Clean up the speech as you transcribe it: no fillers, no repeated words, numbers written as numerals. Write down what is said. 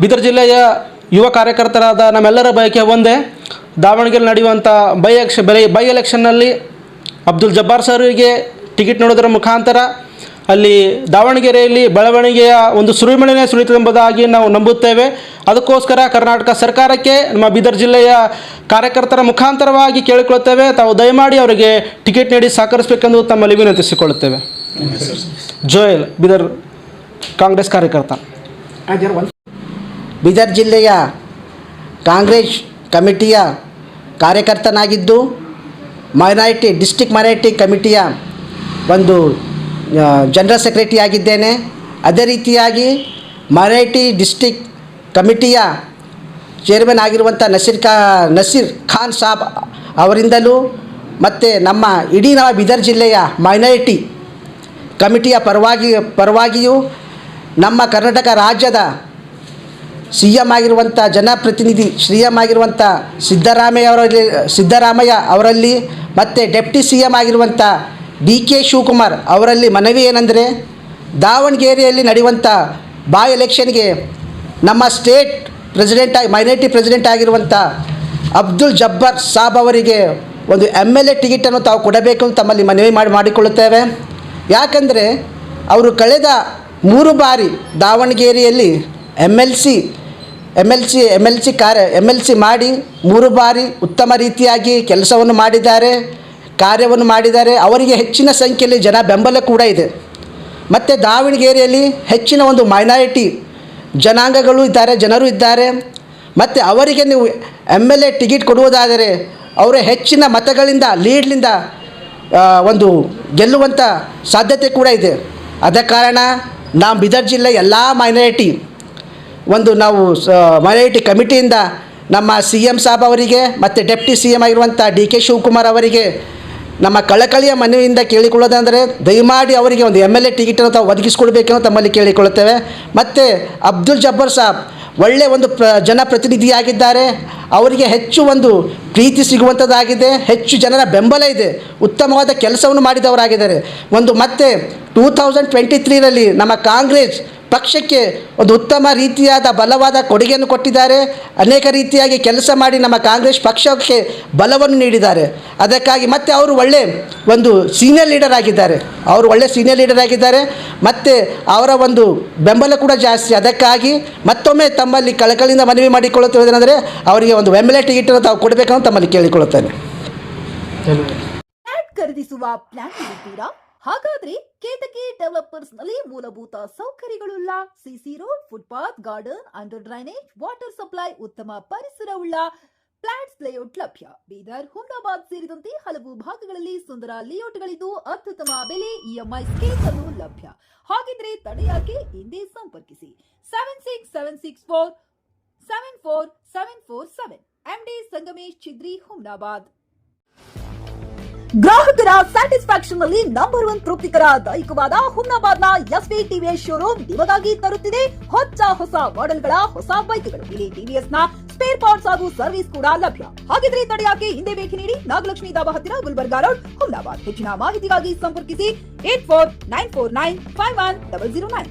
ಬೀದರ್ ಜಿಲ್ಲೆಯ ಯುವ ಕಾರ್ಯಕರ್ತರಾದ ನಮ್ಮೆಲ್ಲರ ಬಯಕೆ ಒಂದೇ, ದಾವಣಗೆರೆ ನಡೆಯುವಂಥ ಬೈ ಎಲೆಕ್ಷನ್ನಲ್ಲಿ ಅಬ್ದುಲ್ ಜಬ್ಬಾರ್ ಸರ್ಗೆ ಟಿಕೆಟ್ ನೀಡೋದರ ಮುಖಾಂತರ ಅಲ್ಲಿ ದಾವಣಗೆರೆಯಲ್ಲಿ ಬೆಳವಣಿಗೆಯ ಒಂದು ಸುರಿಮಳೆನೇ ಸುರಿಯುತ್ತದೆಂಬುದಾಗಿ ನಾವು ನಂಬುತ್ತೇವೆ. ಅದಕ್ಕೋಸ್ಕರ ಕರ್ನಾಟಕ ಸರ್ಕಾರಕ್ಕೆ ನಮ್ಮ ಬೀದರ್ ಜಿಲ್ಲೆಯ ಕಾರ್ಯಕರ್ತರ ಮುಖಾಂತರವಾಗಿ ಕೇಳಿಕೊಳ್ಳುತ್ತೇವೆ, ತಾವು ದಯಮಾಡಿ ಅವರಿಗೆ ಟಿಕೆಟ್ ನೀಡಿ ಸಹಕರಿಸಬೇಕೆಂದು ತಮ್ಮಲ್ಲಿ ವಿನಂತಿಸಿಕೊಳ್ಳುತ್ತೇವೆ. ಜೋಯಲ್, ಬೀದರ್ ಕಾಂಗ್ರೆಸ್ ಕಾರ್ಯಕರ್ತ. ಬೀದರ್ ಜಿಲ್ಲೆಯ ಕಾಂಗ್ರೆಸ್ ಕಮಿಟಿಯ ಕಾರ್ಯಕರ್ತನಾಗಿದ್ದು ಡಿಸ್ಟ್ರಿಕ್ಟ್ ಮೈನಾರಿಟಿ ಕಮಿಟಿಯ ಒಂದು ಜನರಲ್ ಸೆಕ್ರೆಟರಿ ಆಗಿದ್ದೇನೆ. ಅದೇ ರೀತಿಯಾಗಿ ಮೈನಾರಿಟಿ ಡಿಸ್ಟ್ರಿಕ್ಟ್ ಕಮಿಟಿಯ ಚೇರ್ಮನ್ ಆಗಿರುವಂಥ ನಸೀರ್ ಖಾನ್ ಸಾಬ್ ಅವರಿಂದಲೂ ಮತ್ತು ನಮ್ಮ ಇಡೀ ಬೀದರ್ ಜಿಲ್ಲೆಯ ಮೈನಾರಿಟಿ ಕಮಿಟಿಯ ಪರವಾಗಿಯೂ ನಮ್ಮ ಕರ್ನಾಟಕ ರಾಜ್ಯದ CM ಆಗಿರುವಂಥ ಜನಪ್ರತಿನಿಧಿ CM ಆಗಿರುವಂಥ ಸಿದ್ದರಾಮಯ್ಯ ಅವರಲ್ಲಿ ಮತ್ತು ಡೆಪ್ಟಿ CM ಆಗಿರುವಂಥ DK ಶಿವಕುಮಾರ್ ಅವರಲ್ಲಿ ಮನವಿ ಏನೆಂದರೆ, ದಾವಣಗೆರೆಯಲ್ಲಿ ನಡೆಯುವಂಥ ಬಾಯ್ ಎಲೆಕ್ಷನ್ಗೆ ನಮ್ಮ ಸ್ಟೇಟ್ ಮೈನಾರಿಟಿ ಪ್ರೆಸಿಡೆಂಟ್ ಆಗಿರುವಂಥ ಅಬ್ದುಲ್ ಜಬ್ಬಾರ್ ಸಾಬ್ ಅವರಿಗೆ ಒಂದು MLA ಟಿಕೆಟನ್ನು ತಾವು ಕೊಡಬೇಕು ಅಂತ ತಮ್ಮಲ್ಲಿ ಮನವಿ ಮಾಡಿಕೊಳ್ಳುತ್ತೇವೆ. ಯಾಕಂದರೆ ಅವರು ಕಳೆದ 3 ಬಾರಿ ದಾವಣಗೆರೆಯಲ್ಲಿ MLC ಮಾಡಿ 3 ಬಾರಿ ಉತ್ತಮ ರೀತಿಯಾಗಿ ಕೆಲಸವನ್ನು ಕಾರ್ಯವನ್ನು ಮಾಡಿದ್ದಾರೆ. ಅವರಿಗೆ ಹೆಚ್ಚಿನ ಸಂಖ್ಯೆಯಲ್ಲಿ ಬೆಂಬಲ ಕೂಡ ಇದೆ. ಮತ್ತು ದಾವಣಗೆರೆಯಲ್ಲಿ ಹೆಚ್ಚಿನ ಒಂದು ಮೈನಾರಿಟಿ ಜನರು ಇದ್ದಾರೆ. ಮತ್ತು ಅವರಿಗೆ ನೀವು MLA ಟಿಕೆಟ್ ಕೊಡುವುದಾದರೆ ಅವರ ಹೆಚ್ಚಿನ ಮತಗಳಿಂದ ಲೀಡ್ಲಿಂದ ಒಂದು ಗೆಲ್ಲುವಂಥ ಸಾಧ್ಯತೆ ಕೂಡ ಇದೆ. ಆದ ಕಾರಣ ನಾವು ಬೀದರ್ ಜಿಲ್ಲೆ ಎಲ್ಲ ಮೈನಾರಿಟಿ ಕಮಿಟಿಯಿಂದ ನಮ್ಮ CM ಸಾಬ್ ಅವರಿಗೆ ಮತ್ತು ಡೆಪ್ಟಿ CM ಆಗಿರುವಂಥ DK ಶಿವಕುಮಾರ್ ಅವರಿಗೆ ನಮ್ಮ ಕಳಕಳಿಯ ಮನವಿಯಿಂದ ಕೇಳಿಕೊಳ್ಳೋದಂದರೆ, ದಯಮಾಡಿ ಅವರಿಗೆ ಒಂದು MLA ಟಿಕೆಟನ್ನು ತಾವು ಒದಗಿಸಿಕೊಡ್ಬೇಕೆಂದು ತಮ್ಮಲ್ಲಿ ಕೇಳಿಕೊಳ್ಳುತ್ತೇವೆ. ಮತ್ತು ಅಬ್ದುಲ್ ಜಬ್ಬಾರ್ ಸಾಬ್ ಒಳ್ಳೆಯ ಒಂದು ಜನಪ್ರತಿನಿಧಿಯಾಗಿದ್ದಾರೆ. ಅವರಿಗೆ ಹೆಚ್ಚು ಒಂದು ಪ್ರೀತಿ ಸಿಗುವಂಥದ್ದಾಗಿದೆ, ಹೆಚ್ಚು ಜನರ ಬೆಂಬಲ ಇದೆ, ಉತ್ತಮವಾದ ಕೆಲಸವನ್ನು ಮಾಡಿದವರಾಗಿದ್ದಾರೆ. ಮತ್ತೆ 2023ರಲ್ಲಿ ನಮ್ಮ ಕಾಂಗ್ರೆಸ್ ಪಕ್ಷಕ್ಕೆ ಒಂದು ಉತ್ತಮ ರೀತಿಯಾದ ಬಲವಾದ ಕೊಡುಗೆಯನ್ನು ಕೊಟ್ಟಿದ್ದಾರೆ. ಅನೇಕ ರೀತಿಯಾಗಿ ಕೆಲಸ ಮಾಡಿ ನಮ್ಮ ಕಾಂಗ್ರೆಸ್ ಪಕ್ಷಕ್ಕೆ ಬಲವನ್ನು ನೀಡಿದ್ದಾರೆ. ಅದಕ್ಕಾಗಿ ಮತ್ತೆ ಅವರು ಒಳ್ಳೆ ಒಂದು ಸೀನಿಯರ್ ಲೀಡರ್ ಆಗಿದ್ದಾರೆ. ಮತ್ತು ಅವರ ಒಂದು ಬೆಂಬಲ ಕೂಡ ಜಾಸ್ತಿ. ಅದಕ್ಕಾಗಿ ಮತ್ತೊಮ್ಮೆ ತಮ್ಮಲ್ಲಿ ಕಳಕಳಿಯಿಂದ ಮನವಿ ಮಾಡಿಕೊಳ್ಳುತ್ತಿರುವುದೇನೆಂದರೆ, ಅವರಿಗೆ ಒಂದು MLA ಟಿಕೆಟನ್ನು ತಾವು ಕೊಡಬೇಕಂತ ತಮ್ಮಲ್ಲಿ ಕೇಳಿಕೊಳ್ಳುತ್ತೇನೆ. ಖರೀದಿಸುವ ಪ್ಲಾನ್ ಇದ್ದೀರಾ? ಹಾಗಾದ್ರೆ ಕೇತಕಿ ಡೆವಲಪರ್ಸ್ ನಲ್ಲಿ ಮೂಲಭೂತ ಸೌಕರ್ಯಗಳುಳ್ಳ CC road, footpath, garden, under drainage, water supply, ಉತ್ತಮ ಪರಿಸರವುಳ್ಳ ಫ್ಲಾಟ್ಸ್ ಲೇಔಟ್ ಲಭ್ಯ. ಬೀದರ್, ಹುಮ್ನಾಬಾದ್ ಸೇರಿದಂತೆ ಹಲವು ಭಾಗಗಳಲ್ಲಿ ಸುಂದರ ಲೇಔಟ್ಗಳಿದ್ದು ಅತ್ಯುತ್ತಮ ಬೆಲೆ, EMI ಸ್ಕೀಮ್ ಅನ್ನು ಲಭ್ಯ. ಹಾಗಿದ್ರೆ ತಡೆಯಾಕೆ, ಹಿಂದೆ ಸಂಪರ್ಕಿಸಿ 7676474747 MD ಸಂಗಮೇಶ್ ಚಿದ್ರಿ, ಹುಮ್ನಾಬಾದ್. ಗ್ರಾಹಕರ ಸ್ಯಾಟಿಸ್ಫ್ಯಾಕ್ಷನ್ ನಲ್ಲಿ ನಂಬರ್ 1 ತೃಪ್ತಿಕರ ದೈಹಿಕವಾದ ಹುಮ್ನಾಬಾದ್ನ SV TVS ಶೋರೂಮ್ ನಿಮಗಾಗಿ ತರುತ್ತಿದೆ ಹೊಸ ಮಾಡೆಲ್ಗಳ ಹೊಸ ಬೈಕ್ಗಳು. ಇಲ್ಲಿ TVS ನ ಸ್ಪೇರ್ ಪಾರ್ಟ್ಸ್ ಹಾಗೂ ಸರ್ವಿಸ್ ಕೂಡ ಲಭ್ಯ. ಹಾಗಿದ್ರೆ ತಡೆಯಾಕೆ, ಹಿಂದೆ ಭೇಟಿ ನೀಡಿ, ನಾಗಲಕ್ಷ್ಮಿ ಧಾಬಾ ಹತ್ತಿರ, ಗುಲ್ಬರ್ಗಾ ರೋಡ್, ಹುಮ್ನಾಬಾದ್. ಹೆಚ್ಚಿನ ಮಾಹಿತಿಗಾಗಿ ಸಂಪರ್ಕಿಸಿ 8494951009.